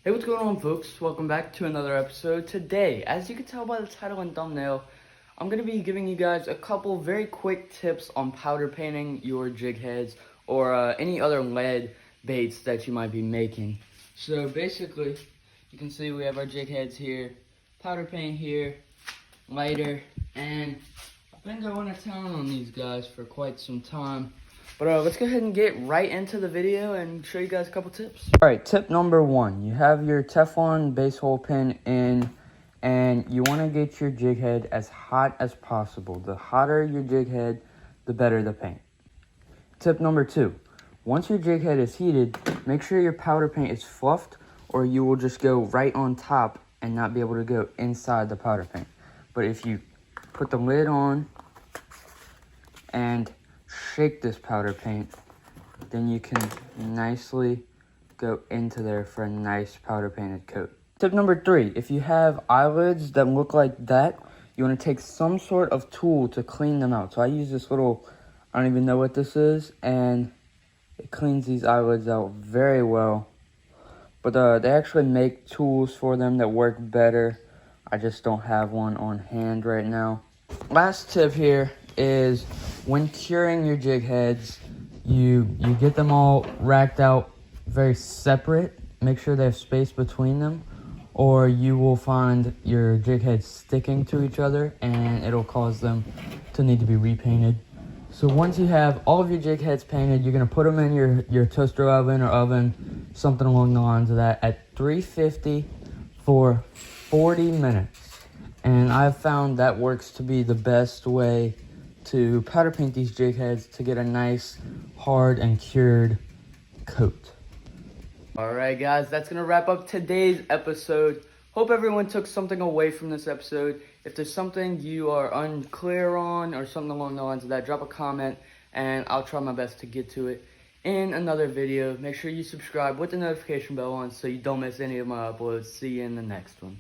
Hey, what's going on, folks? Welcome back to another episode. Today, as you can tell by the title and thumbnail, I'm going to be giving you guys a couple very quick tips on powder painting your jig heads or any other lead baits that you might be making. So basically, you can see we have our jig heads here, powder paint here, lighter, and I've been going to town on these guys for quite some time. But let's go ahead and get right into the video and show you guys a couple tips. Alright, tip number one. You have your Teflon base hole pin in, and you want to get your jig head as hot as possible. The hotter your jig head, the better the paint. Tip number two. Once your jig head is heated, make sure your powder paint is fluffed, or you will just go right on top and not be able to go inside the powder paint. But if you put the lid on and shake this powder paint, then you can nicely go into there for a nice powder painted coat. Tip number three, if you have eyelids that look like that, you want to take some sort of tool to clean them out. So I use this little, I don't even know what this is, and it cleans these eyelids out very well. But they actually make tools for them that work better. I just don't have one on hand right now. Last tip here is when curing your jig heads, you get them all racked out very separate. Make sure they have space between them, or you will find your jig heads sticking to each other and it'll cause them to need to be repainted. So once you have all of your jig heads painted, you're going to put them in your toaster oven or oven, something along the lines of that, at 350 for 40 minutes. And I've found that works to be the best way to powder paint these jig heads to get a nice, hard, and cured coat. Alright guys, that's going to wrap up today's episode. Hope everyone took something away from this episode. If there's something you are unclear on or something along the lines of that, drop a comment and I'll try my best to get to it in another video. Make sure you subscribe with the notification bell on so you don't miss any of my uploads. See you in the next one.